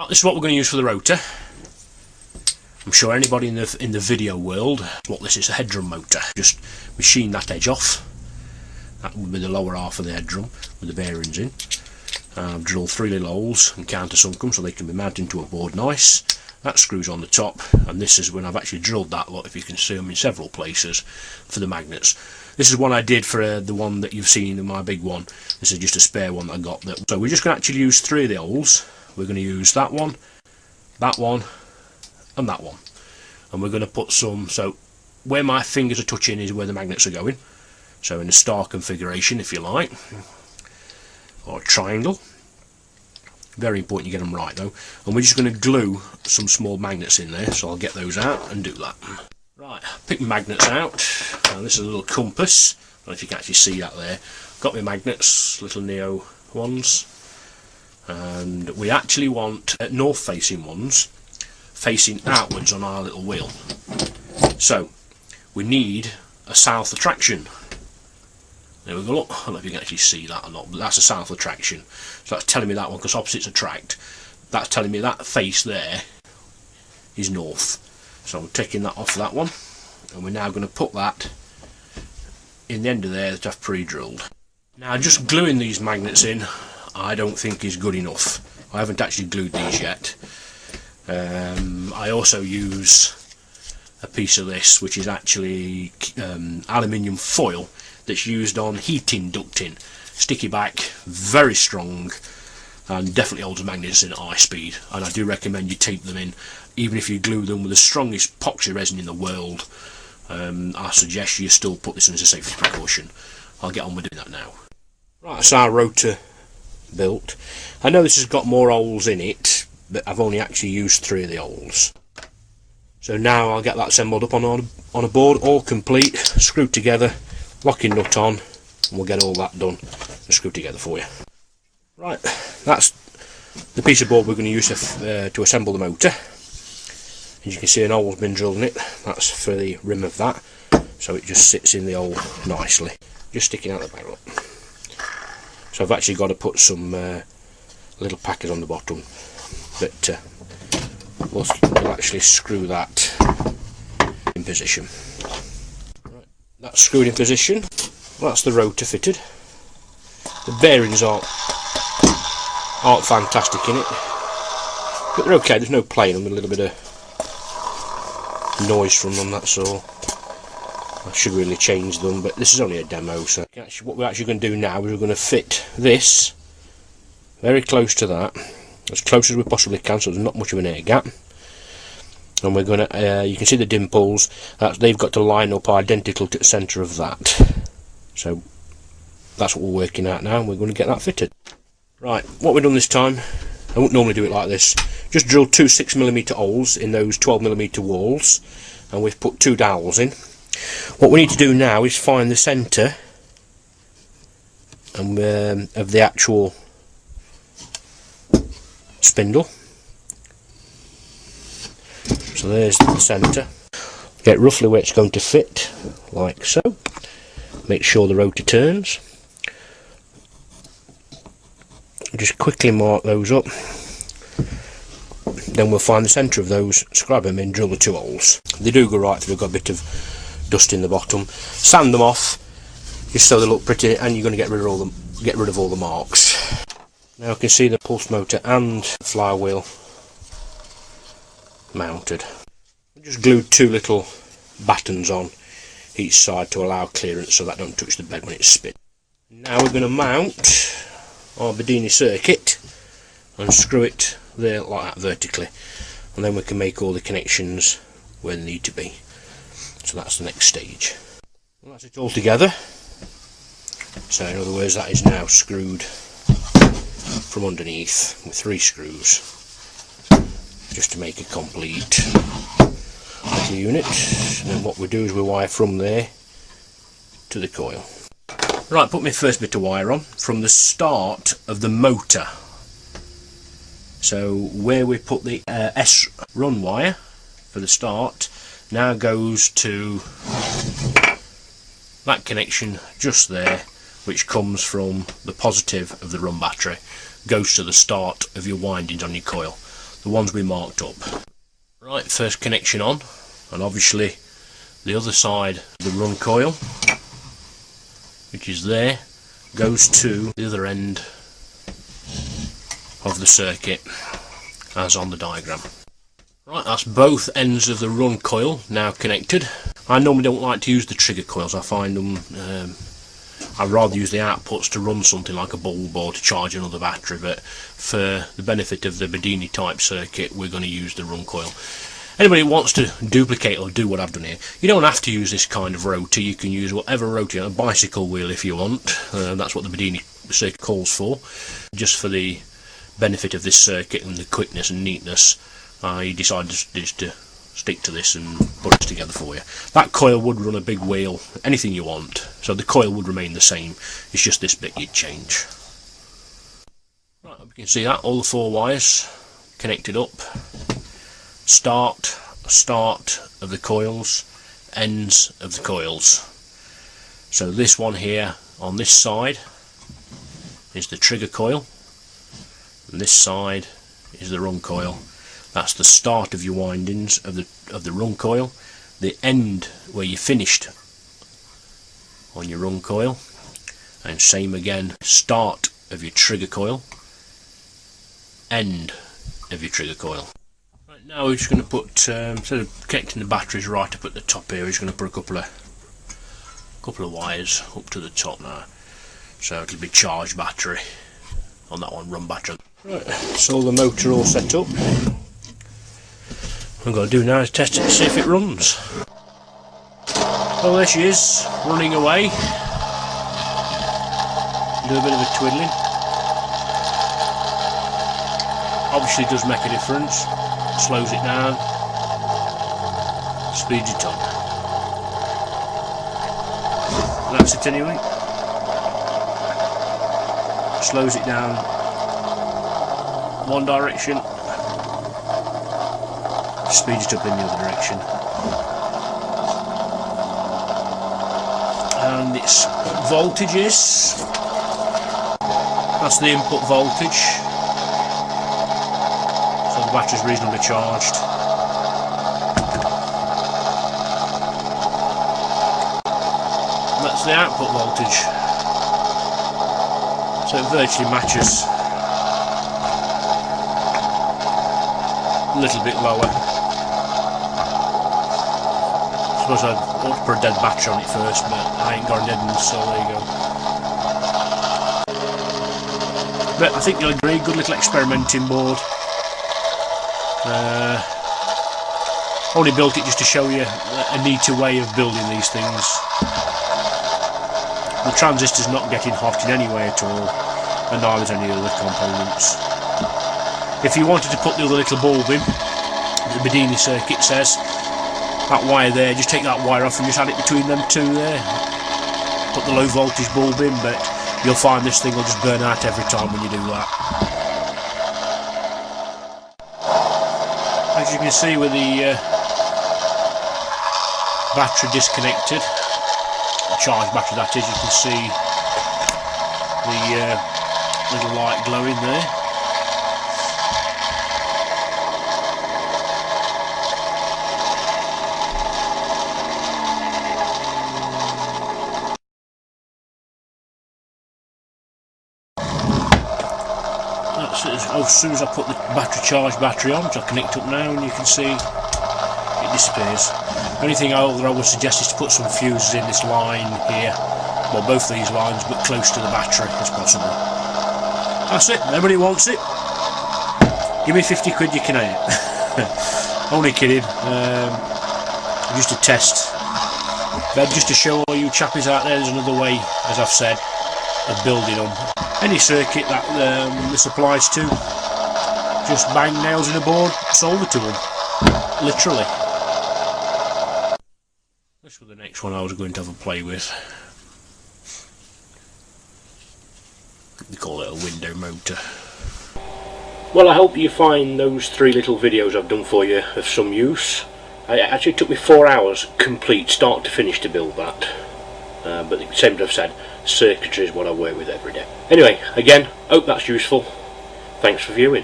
Right, this is what we're going to use for the rotor. I'm sure anybody in the video world, what this is, a head drum motor. Just machine that edge off. That would be the lower half of the head drum with the bearings in. Drill 3 little holes and countersunk them so they can be mounted to a board nice. That screws on the top, and this is when I've actually drilled that lot, if you can see them in several places, for the magnets. This is one I did for the one that you've seen in my big one. This is just a spare one that I got. So we're just going to actually use 3 of the holes. We're going to use that one, and that one. And we're going to put some, so where my fingers are touching is where the magnets are going. So in a star configuration, if you like, or a triangle. Very important you get them right though. And we're just going to glue some small magnets in there, so I'll get those out and do that. Right, pick my magnets out. Now this is a little compass. I don't know if you can actually see that there. Got my magnets, little Neo ones. And we actually want north facing ones facing outwards on our little wheel. So we need a south attraction. There we go, look, I don't know if you can actually see that or not, but that's a south attraction. So that's telling me that one, because opposites attract. That's telling me that face there is north. So I'm taking that off that one, and we're now going to put that in the end of there that I've pre-drilled. Now just gluing these magnets in I don't think is good enough. I haven't actually glued these yet. I also use a piece of this which is actually aluminium foil that's used on heating ducting. Sticky back, very strong, and definitely holds magnets in at high speed, and I do recommend you tape them in, even if you glue them with the strongest epoxy resin in the world. I suggest you still put this in as a safety precaution. I'll get on with doing that now. Right, that's our rotor built. I know this has got more holes in it, but I've only actually used 3 of the holes. So now I'll get that assembled up on a board, all complete, screwed together, locking nut on, and we'll get all that done and screwed together for you. Right, that's the piece of board we're going to use to assemble the motor. As you can see, an hole's been drilled in it. That's for the rim of that, so it just sits in the hole nicely, just sticking out the back. Look. So I've actually got to put some little packers on the bottom, but we'll actually screw that in position. Right, that's screwed in position. That's the rotor fitted. The bearings aren't fantastic in it, but they're okay. There's no playing them, a little bit of noise from them, that's all. I should really change them, but this is only a demo, so what we're actually going to do now is we're going to fit this very close to that, as close as we possibly can, so there's not much of an air gap. And we're going to, you can see the dimples, they've got to line up identical to the centre of that. So that's what we're working at now, and we're going to get that fitted. Right, what we've done this time, I wouldn't normally do it like this, just drilled 2 6mm holes in those 12mm walls, and we've put 2 dowels in. What we need to do now is find the centre of the actual spindle. So there's the centre. Get roughly where it's going to fit, like so. Make sure the rotor turns. Just quickly mark those up. Then we'll find the centre of those, scrub them in, drill the 2 holes. They do go right through, got a bit of dust in the bottom. Sand them off, just so they look pretty, and you're going to get rid of all the marks. Now I can see the pulse motor and the flywheel mounted. I just glued 2 little battens on each side to allow clearance so that don't touch the bed when it's spin. Now we're going to mount our Bedini circuit and screw it there like that vertically, and then we can make all the connections where they need to be. So that's the next stage. Well, that's it all together. So in other words, that is now screwed from underneath with 3 screws, just to make a complete little unit. And then what we do is we wire from there to the coil. Right, put my first bit of wire on from the start of the motor. So where we put the S run wire for the start now goes to that connection just there, which comes from the positive of the run battery, goes to the start of your windings on your coil. the ones we marked up. Right, first connection on, and obviously the other side of the run coil, which is there, goes to the other end of the circuit as on the diagram. Right, that's both ends of the run coil now connected. I normally don't like to use the trigger coils. I find them I'd rather use the outputs to run something like a bulb or to charge another battery, but for the benefit of the Bedini type circuit we're going to use the run coil. Anybody who wants to duplicate or do what I've done here, you don't have to use this kind of rotor. You can use whatever rotor, a bicycle wheel if you want. That's what the Bedini circuit calls for. Just for the benefit of this circuit and the quickness and neatness, I decided just to stick to this and put it together for you. That coil would run a big wheel, anything you want, so the coil would remain the same. It's just this bit you'd change. Right, you can see that all the 4 wires connected up. Start of the coils, ends of the coils. So this one here on this side is the trigger coil, and this side is the run coil. That's the start of your windings of the run coil, the end where you finished on your run coil, and same again, start of your trigger coil, end of your trigger coil. Right, now we're just going to put, instead of connecting the batteries right up at the top here, we're just going to put a couple of wires up to the top now, so it'll be charged battery on that one, run battery. Right, so the motor all set up. What I've got to do now is test it to see if it runs. Well, there she is, running away. Do a bit of a twiddling. Obviously does make a difference. Slows it down, speeds it up. And that's it anyway. Slows it down one direction, speeds it up in the other direction, and its voltage is, that's the input voltage, so the battery's reasonably charged. And that's the output voltage, so it virtually matches, a little bit lower. I suppose I ought to put a dead battery on it first, but I ain't got a dead one, so there you go. But I think you'll agree, good little experimenting board. Only built it just to show you a neater way of building these things. The transistor's not getting hot in any way at all, and neither is any other components. If you wanted to put the other little bulb in, the Bedini circuit says, that wire there, just take that wire off and just add it between them two there. Put the low voltage bulb in, but you'll find this thing will just burn out every time when you do that. As you can see with the battery disconnected, the charged battery that is, you can see the little light glowing there. As soon as I put the charged battery on, which I'll connect up now, and you can see it disappears. The only thing I would suggest is to put some fuses in this line here, well, both of these lines, but close to the battery as possible. That's it, everybody wants it. Give me 50 quid, you can have it. Only kidding, just a test. But just to show all you chappies out there, there's another way, as I've said, of building them. Any circuit that this applies to, just bang nails in a board, solve it to them, literally. This was the next one I was going to have a play with. They call it a window motor. Well, I hope you find those 3 little videos I've done for you of some use. It actually took me 4 hours complete, start to finish, to build that. But the same as I've said, circuitry is what I work with every day. Anyway, again, hope that's useful. Thanks for viewing.